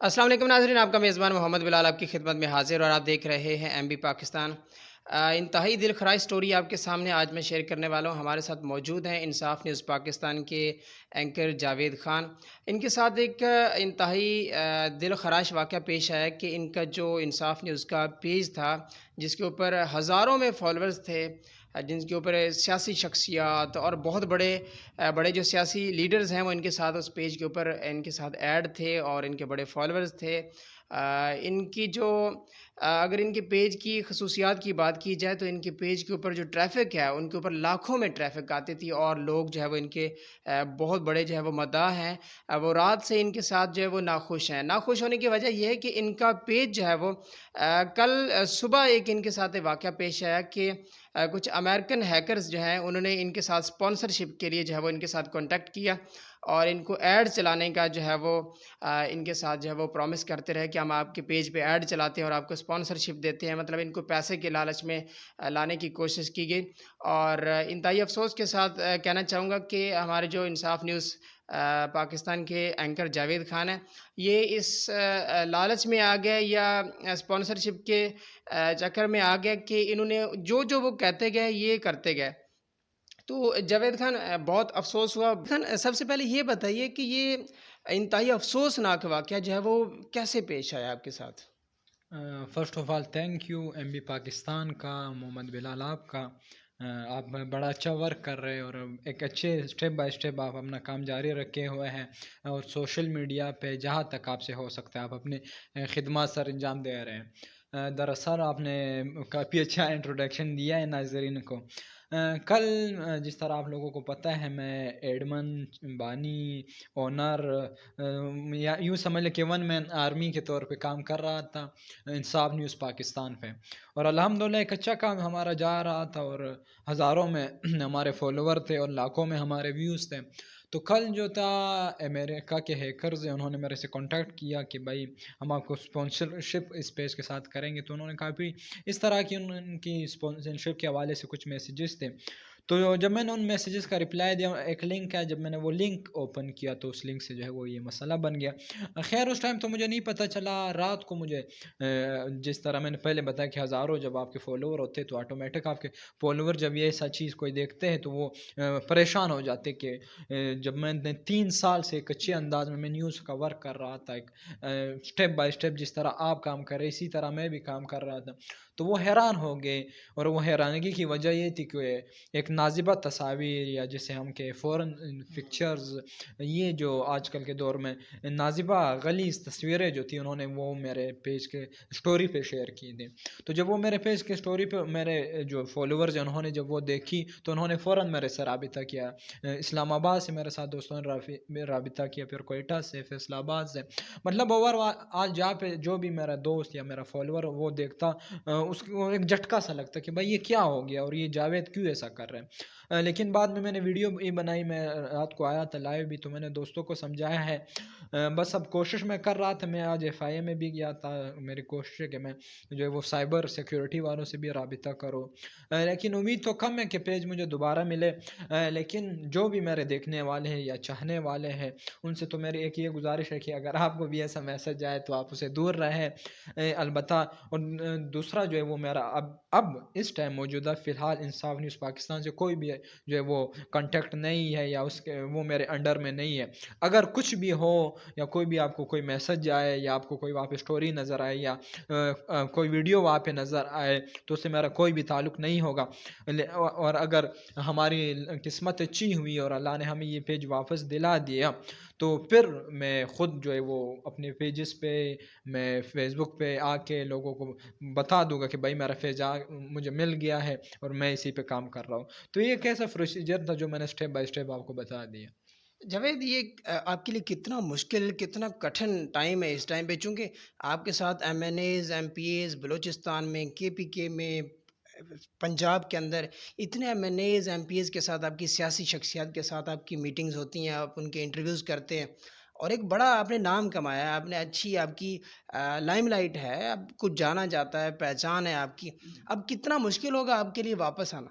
السلام علیکم ناظرین، آپ کا میزبان محمد بلال آپ کی خدمت میں حاضر اور آپ دیکھ رہے ہیں ایم بی پاکستان۔ انتہائی دل خراش سٹوری آپ کے سامنے آج میں شیئر کرنے والا ہوں۔ ہمارے ساتھ موجود ہیں انصاف نیوز پاکستان کے اینکر جاوید خان۔ ان کے ساتھ ایک انتہائی دل خراش واقعہ پیش آیا کہ ان کا جو انصاف نیوز کا پیج تھا، جس کے اوپر ہزاروں میں فالورز تھے، جن کے اوپر سیاسی شخصیات اور بہت بڑے بڑے جو سیاسی لیڈرز ہیں وہ ان کے ساتھ اس پیج کے اوپر ان کے ساتھ ایڈ تھے اور ان کے بڑے فالورز تھے۔ ان کی جو اگر ان کے پیج کی خصوصیات کی بات کی جائے تو ان کے پیج کے اوپر جو ٹریفک ہے ان کے اوپر لاکھوں میں ٹریفک آتی تھی اور لوگ جو ہے وہ ان کے بہت بڑے جو ہے وہ مداح ہیں۔ وہ رات سے ان کے ساتھ جو ہے وہ ناخوش ہیں۔ ناخوش ہونے کی وجہ یہ ہے کہ ان کا پیج جو ہے وہ کل صبح ایک ان کے ساتھ واقعہ پیش آیا کہ کچھ امریکن ہیکرز جو ہیں انہوں نے ان کے ساتھ سپانسرشپ کے لیے جو ہے وہ ان کے ساتھ کانٹیکٹ کیا اور ان کو ایڈ چلانے کا جو ہے وہ ان کے ساتھ جو ہے وہ پرومس کرتے رہے کہ ہم آپ کے پیج پہ ایڈ چلاتے ہیں اور آپ کو سپانسرشپ دیتے ہیں، مطلب ان کو پیسے کے لالچ میں لانے کی کوشش کی گئی۔ اور انتہائی افسوس کے ساتھ کہنا چاہوں گا کہ ہمارے جو انصاف نیوز پاکستان کے اینکر جاوید خان ہیں، یہ اس لالچ میں آ گئے یا اسپانسرشپ کے چکر میں آ گئے کہ انہوں نے جو جو وہ کہتے گئے یہ کرتے گئے۔ تو جاوید خان بہت افسوس ہوا۔ خان سب سے پہلے یہ بتائیے کہ یہ انتہائی افسوسناک واقعہ جو ہے وہ کیسے پیش آیا آپ کے ساتھ؟ First of all thank you M B Pakistan کا، محمد بلال آپ کا۔ آپ بڑا اچھا ورک کر رہے ہیں اور ایک اچھے اسٹیپ بائی اسٹیپ آپ اپنا کام جاری رکھے ہوئے ہیں اور سوشل میڈیا پہ جہاں تک آپ سے ہو سکتا ہے آپ اپنے خدمات سر انجام دے رہے ہیں۔ دراصل آپ نے کافی اچھا انٹروڈکشن دیا ہے ناظرین کو۔ کل جس طرح آپ لوگوں کو پتہ ہے میں ایڈمن بانی اونر یا یوں سمجھ لیں کہ ون مین آرمی کے طور پہ کام کر رہا تھا انصاف نیوز پاکستان پہ، اور الحمدللہ ایک اچھا کام ہمارا جا رہا تھا اور ہزاروں میں ہمارے فالوور تھے اور لاکھوں میں ہمارے ویوز تھے۔ تو کل جو تھا امریکہ کے ہیکرز ہیں انہوں نے میرے سے کانٹیکٹ کیا کہ بھائی ہم آپ کو اسپانسرشپ اس پیج کے ساتھ کریں گے، تو انہوں نے کافی اس طرح کی ان کی اسپانسرشپ کے حوالے سے کچھ میسیجز تھے۔ تو جب میں نے ان میسیجز کا رپلائی دیا، ایک لنک ہے، جب میں نے وہ لنک اوپن کیا تو اس لنک سے جو ہے وہ یہ مسئلہ بن گیا۔ خیر اس ٹائم تو مجھے نہیں پتہ چلا، رات کو مجھے جس طرح میں نے پہلے بتایا کہ ہزاروں جب آپ کے فالوور ہوتے تو آٹومیٹک آپ کے فالوور جب یہ ایسا چیز کوئی دیکھتے ہیں تو وہ پریشان ہو جاتے کہ جب میں نے 3 سال سے ایک اچھے انداز میں نیوز کا ورک کر رہا تھا، ایک اسٹیپ بائی اسٹیپ جس طرح آپ کام کر رہے اسی طرح میں بھی کام کر رہا تھا، تو وہ حیران ہو گئے۔ اور وہ حیرانگی کی وجہ یہ تھی کہ ایک نازبہ تصاویر یا جسے ہم کہ فورن پکچرز، یہ جو آج کل کے دور میں نازبہ غلیظ تصویریں جو تھی انہوں نے وہ میرے پیج کے سٹوری پہ شیئر کی تھی۔ تو جب وہ میرے پیج کے سٹوری پہ میرے جو فالوورز ہیں انہوں نے جب وہ دیکھی تو انہوں نے فوراً میرے سے رابطہ کیا۔ اسلام آباد سے میرے ساتھ دوستوں نے رابطہ کیا، پھر کوئٹہ سے، فیصل آباد سے، مطلب اوور آل جہاں پہ جو بھی میرا دوست یا میرا فالوور وہ دیکھتا اس کو ایک جھٹکا سا لگتا کہ بھائی یہ کیا ہو گیا اور یہ جاوید کیوں ایسا کر رہے ہیں۔ لیکن بعد میں نے ویڈیو بھی بنائی، میں رات کو آیا تھا لائیو بھی، تو میں نے دوستوں کو سمجھایا ہے۔ بس اب کوشش میں کر رہا تھا، میں آج ایف آئی اے میں بھی گیا تھا، میری کوشش ہے کہ میں جو ہے وہ سائبر سیکیورٹی والوں سے بھی رابطہ کروں، لیکن امید تو کم ہے کہ پیج مجھے دوبارہ ملے۔ لیکن جو بھی میرے دیکھنے والے ہیں یا چاہنے والے ہیں ان سے تو میری ایک یہ گزارش ہے کہ اگر آپ کو بھی ایسا میسج آئے تو آپ اسے دور رہیں البتہ۔ اور دوسرا جو ہے وہ میرا اب اس ٹائم موجودہ فی الحال انصاف نیوز پاکستان سے کوئی بھی جو ہے وہ کنٹیکٹ نہیں ہے یا اس کے وہ میرے انڈر میں نہیں ہے۔ اگر کچھ بھی ہو یا کوئی بھی آپ کو کوئی میسج آئے یا آپ کو کوئی وہاں پہ اسٹوری نظر آئے یا کوئی ویڈیو وہاں پہ نظر آئے تو اس سے میرا کوئی بھی تعلق نہیں ہوگا۔ اور اگر ہماری قسمت اچھی ہوئی اور اللہ نے ہمیں یہ پیج واپس دلا دیا تو پھر میں خود جو ہے وہ اپنے پیجز پہ، میں فیس بک پہ آ کے لوگوں کو بتا دوں گا کہ بھائی میرا پیج مجھے مل گیا ہے اور میں اسی پہ کام کر رہا ہوں۔ تو یہ ایک ایسا پروسیجر تھا جو میں نے اسٹیپ بائی اسٹیپ آپ کو بتا دیا۔ جاوید، یہ آپ کے لیے کتنا مشکل کتنا کٹھن ٹائم ہے اس ٹائم پہ، چونکہ آپ کے ساتھ M N As M P As Balochistan میں، کے پی کے میں، پنجاب کے اندر اتنے M N As M P As کے ساتھ آپ کی سیاسی شخصیات کے ساتھ آپ کی میٹنگز ہوتی ہیں، آپ ان کے انٹرویوز کرتے ہیں اور ایک بڑا آپ نے نام کمایا ہے، آپ نے اچھی آپ کی لائم لائٹ ہے، اب کچھ جانا جاتا ہے، پہچان ہے آپ کی، اب کتنا مشکل ہوگا آپ کے لیے واپس آنا؟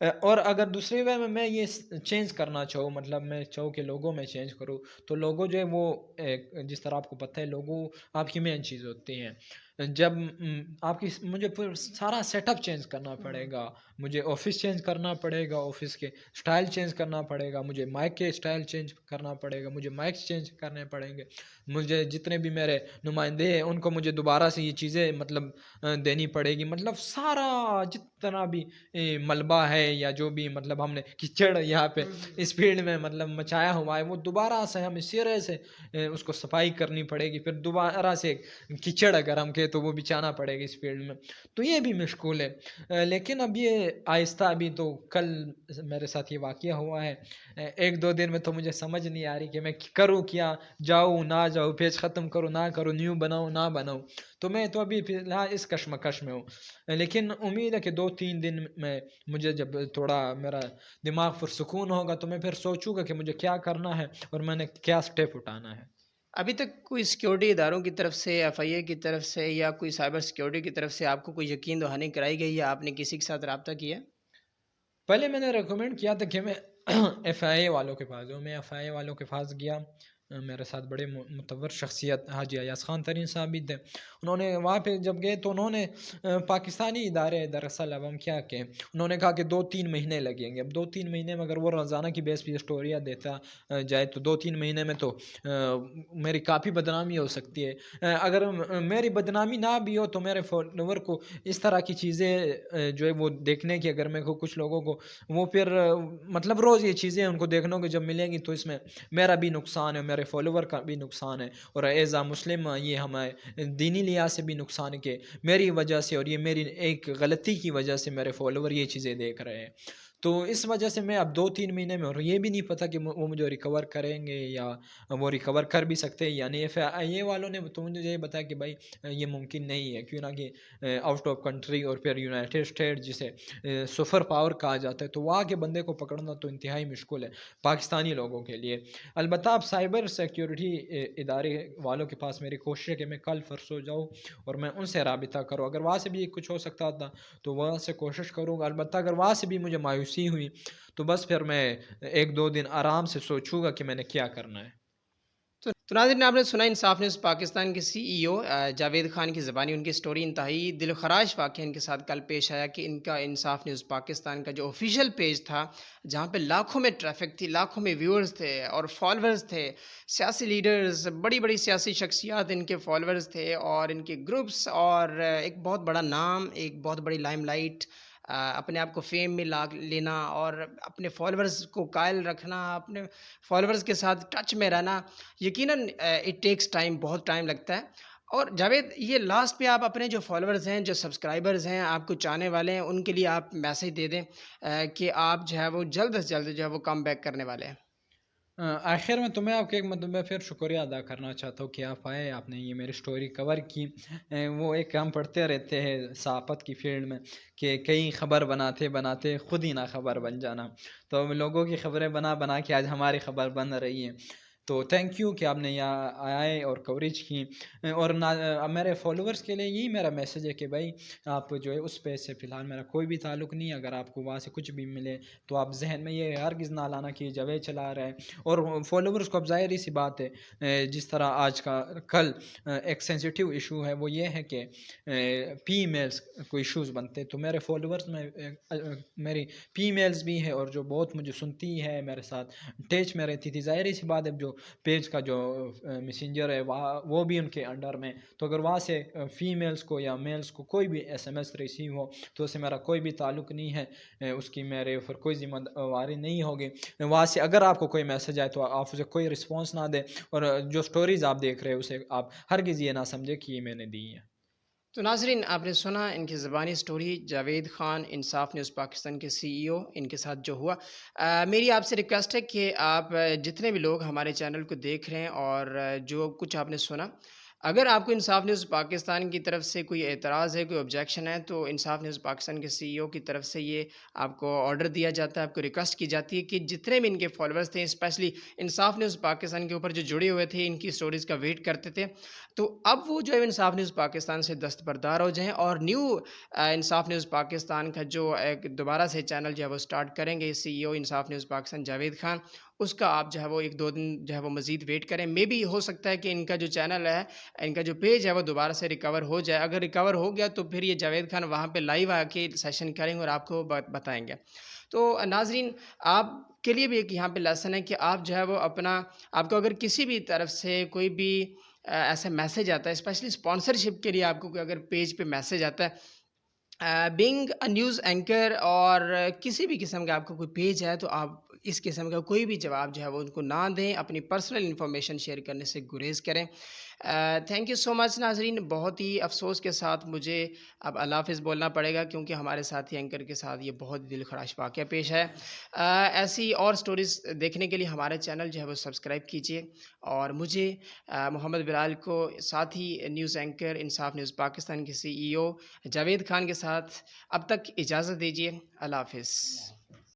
اور اگر دوسری وے میں یہ چینج کرنا چاہوں، مطلب میں چاہوں کہ لوگوں میں چینج کروں، تو لوگوں جو ہے وہ جس طرح آپ کو پتہ ہے لوگوں آپ کی مین چیز ہوتی ہیں. جب آپ کی مجھے پھر سارا سیٹ اپ چینج کرنا پڑے گا، مجھے آفس چینج کرنا پڑے گا، آفس کے اسٹائل چینج کرنا پڑے گا، مجھے مائک کے اسٹائل چینج کرنا پڑے گا، مجھے مائکس چینج کرنے پڑیں گے، مجھے جتنے بھی میرے نمائندے ہیں ان کو مجھے دوبارہ سے یہ چیزیں مطلب دینی پڑے گی. مطلب سارا جتنا بھی ملبہ ہے یا جو بھی مطلب ہم نے کچڑ یہاں پہ اس فیلڈ میں مطلب مچایا ہوا ہے، وہ دوبارہ سے ہمیں سرے سے اس کو صفائی کرنی پڑے گی. پھر دوبارہ سے کچڑ اگر ہم کہیں تو وہ بچانا پڑے گا اس فیلڈ میں. تو یہ بھی مشکل ہے. لیکن اب یہ آہستہ، ابھی تو کل میرے ساتھ یہ واقعہ ہوا ہے، ایک دو دن میں تو مجھے سمجھ نہیں آ رہی کہ میں کروں کیا، جاؤں نہ جاؤں، پیج ختم کروں نہ کروں، نیو بناؤں نہ بناؤں. تو میں تو ابھی فی الحال اس کشمکش میں ہوں. لیکن امید ہے کہ 2-3 دن میں مجھے جب تھوڑا میرا دماغ پرسکون ہوگا تو میں پھر سوچوں گا کہ مجھے کیا کرنا ہے اور میں نے کیا سٹیپ اٹھانا ہے. ابھی تک کوئی سیکیورٹی اداروں کی طرف سے، ایف آئی اے کی طرف سے یا کوئی سائبر سیکیورٹی کی طرف سے آپ کو کوئی یقین دہانی کرائی گئی یا آپ نے کسی کے ساتھ رابطہ کیا؟ پہلے میں نے ریکمینڈ کیا تھا کہ میں ایف آئی اے والوں کے پاس جاؤں. میں ایف آئی اے والوں کے پاس گیا. میرے ساتھ بڑے متور شخصیت حاجی ایاز خان ترین صاحب بھی تھے. انہوں نے وہاں پہ جب گئے تو انہوں نے پاکستانی ادارے، دراصل اب ہم کیا کہیں، انہوں نے کہا کہ 2-3 مہینے لگیں گے. اب 2-3 مہینے میں اگر وہ روزانہ کی بیس پہ اسٹوریاں دیتا جائے تو 2-3 مہینے میں تو میری کافی بدنامی ہو سکتی ہے. اگر میری بدنامی نہ بھی ہو تو میرے فالوور کو اس طرح کی چیزیں جو ہے وہ دیکھنے کی، اگر میں کو کچھ لوگوں کو وہ پھر مطلب روز یہ چیزیں ان کو دیکھنے کو جب ملیں گی تو اس میں میرا بھی نقصان ہے، میرے فالوور کا بھی نقصان ہے، اور ایز اے مسلم یہ ہمیں دینی لحاظ سے بھی نقصان ہے کہ میری وجہ سے اور یہ میری ایک غلطی کی وجہ سے میرے فالوور یہ چیزیں دیکھ رہے ہیں. تو اس وجہ سے میں اب 2-3 مہینے میں، اور یہ بھی نہیں پتہ کہ وہ مجھے ریکور کریں گے یا وہ ریکور کر بھی سکتے ہیں. یعنی ایف آئی اے والوں نے تو مجھے یہ بتایا کہ بھائی یہ ممکن نہیں ہے، کیوں نہ کہ آؤٹ آف کنٹری اور پھر یونائٹڈ اسٹیٹ جسے سپر پاور کہا جاتا ہے، تو وہاں کے بندے کو پکڑنا تو انتہائی مشکل ہے پاکستانی لوگوں کے لیے. البتہ اب سائبر سیکیورٹی ادارے والوں کے پاس میری کوشش ہے کہ میں کل پرسوں جاؤں اور میں ان سے رابطہ کروں. اگر وہاں سے بھی کچھ ہو سکتا تھا تو وہاں سے کوشش کروں گا. البتہ اگر وہاں سے بھی مجھے مایوسی ہوئی تو بس پھر میں 1-2 دن آرام سے سوچوں گا کہ میں نے کیا کرنا ہے. تو ناظرین، آپ نے سنا انصاف نیوز پاکستان کے سی ای او جاوید خان کی زبانی ان کی سٹوری. انتہائی دل خراش واقعہ ان کے ساتھ کل پیش آیا کہ ان کا انصاف نیوز پاکستان کا جو آفیشیل پیج تھا، جہاں پہ لاکھوں میں ٹریفک تھی، لاکھوں میں ویورز تھے اور فالوورز تھے، سیاسی لیڈرز، بڑی بڑی سیاسی شخصیات ان کے فالوورز تھے اور ان کے گروپس، اور ایک بہت بڑا نام، ایک بہت بڑی لائم لائٹ، اپنے آپ کو فیم میں لینا اور اپنے فالوورز کو قائل رکھنا، اپنے فالوورز کے ساتھ ٹچ میں رہنا، یقیناً اٹ ٹیکس ٹائم، بہت ٹائم لگتا ہے. اور جاوید، یہ لاسٹ پہ آپ اپنے جو فالوورز ہیں، جو سبسکرائبرز ہیں، آپ کو چاہنے والے ہیں، ان کے لیے آپ میسیج دے دیں کہ آپ جو ہے وہ جلد از جلد جو ہے وہ کم بیک کرنے والے ہیں. آخر میں تمہیں آپ کے مطلب میں پھر شکریہ ادا کرنا چاہتا ہوں کہ آپ آئے، آپ نے یہ میری سٹوری کور کی. وہ ایک ہم پڑھتے رہتے ہیں صحافت کی فیلڈ میں کہ کئی خبر بناتے بناتے خود ہی نہ خبر بن جانا. تو ہم لوگوں کی خبریں بنا بنا کے آج ہماری خبر بن رہی ہے. تو تھینک یو کہ آپ نے یہاں آئے اور کوریج کی. اور میرے فالوورز کے لیے یہی میرا میسیج ہے کہ بھائی آپ جو ہے اس پیج سے فی الحال میرا کوئی بھی تعلق نہیں ہے. اگر آپ کو وہاں سے کچھ بھی ملے تو آپ ذہن میں یہ ہرگز نہ لانا کہ جاوید چلا رہا ہے. اور فالوورز کو اب ظاہری سی بات ہے، جس طرح آج کا کل ایک سینسیٹیو ایشو ہے وہ یہ ہے کہ فی میلز کو ایشوز بنتے، تو میرے فالوورز میں میری فی میلز بھی ہے اور جو بہت مجھے سنتی ہے، میرے ساتھ ٹچ میں رہتی تھی. ظاہری سی بات ہے جو پیج کا جو میسنجر ہے وہ بھی ان کے انڈر میں، تو اگر وہاں سے فیمیلز کو یا میلز کو کوئی بھی ایس ایم ایس ریسیو ہو تو اسے میرا کوئی بھی تعلق نہیں ہے، اس کی میرے اوپر کوئی ذمہ داری نہیں ہوگی. وہاں سے اگر آپ کو کوئی میسج آئے تو آپ اسے کوئی رسپانس نہ دیں، اور جو سٹوریز آپ دیکھ رہے ہیں اسے آپ ہرگز یہ نہ سمجھے کہ یہ میں نے دی ہیں. تو ناظرین، آپ نے سنا ان کی زبانی سٹوری، جاوید خان انصاف نیوز پاکستان کے سی ای او، ان کے ساتھ جو ہوا. میری آپ سے ریکویسٹ ہے کہ آپ جتنے بھی لوگ ہمارے چینل کو دیکھ رہے ہیں اور جو کچھ آپ نے سنا، اگر آپ کو انصاف نیوز پاکستان کی طرف سے کوئی اعتراض ہے، کوئی آبجیکشن ہے، تو انصاف نیوز پاکستان کے سی ای او کی طرف سے یہ آپ کو آرڈر دیا جاتا ہے، آپ کو ریکویسٹ کی جاتی ہے کہ جتنے بھی ان کے فالوورز تھے، اسپیشلی انصاف نیوز پاکستان کے اوپر جو جڑے ہوئے تھے، ان کی اسٹوریز کا ویٹ کرتے تھے، تو اب وہ جو ہے انصاف نیوز پاکستان سے دستبردار ہو جائیں اور نیو انصاف نیوز پاکستان کا جو ایک دوبارہ سے چینل جو ہے وہ اسٹارٹ کریں گے سی ای او انصاف نیوز پاکستان جاوید خان، اس کا آپ جو ہے وہ 1-2 دن جو ہے وہ مزید ویٹ کریں۔ مے بی ہو سکتا ہے کہ ان کا جو چینل ہے، ان کا جو پیج ہے وہ دوبارہ سے ریکور ہو جائے۔ اگر ریکور ہو گیا تو پھر یہ جاوید خان وہاں پہ لائیو آ کے سیشن کریں گے اور آپ کو بتائیں گے۔ تو ناظرین، آپ کے لیے بھی ایک یہاں پہ لیسن ہے کہ آپ جو ہے وہ اپنا، آپ کو اگر کسی بھی طرف سے کوئی بھی ایسا میسج آتا ہے، اسپیشلی اسپانسرشپ کے لیے آپ کو کوئی اگر پیج پہ میسج آتا ہے، بینگ اے نیوز اینکر اور کسی بھی قسم کا آپ کو کوئی پیج ہے، تو آپ اس قسم کا کوئی بھی جواب جو ہے وہ ان کو نہ دیں، اپنی پرسنل انفارمیشن شیئر کرنے سے گریز کریں۔ تھینک یو سو مچ ناظرین، بہت ہی افسوس کے ساتھ مجھے اب اللہ حافظ بولنا پڑے گا، کیونکہ ہمارے ساتھی اینکر کے ساتھ یہ بہت دل خراش واقعہ پیش ہے۔ ایسی اور سٹوریز دیکھنے کے لیے ہمارے چینل جو ہے وہ سبسکرائب کیجیے، اور مجھے محمد بلال کو، ساتھ ہی نیوز اینکر انصاف نیوز پاکستان کے سی ای او جاوید خان کے ساتھ اب تک اجازت دیجیے۔ اللہ حافظ۔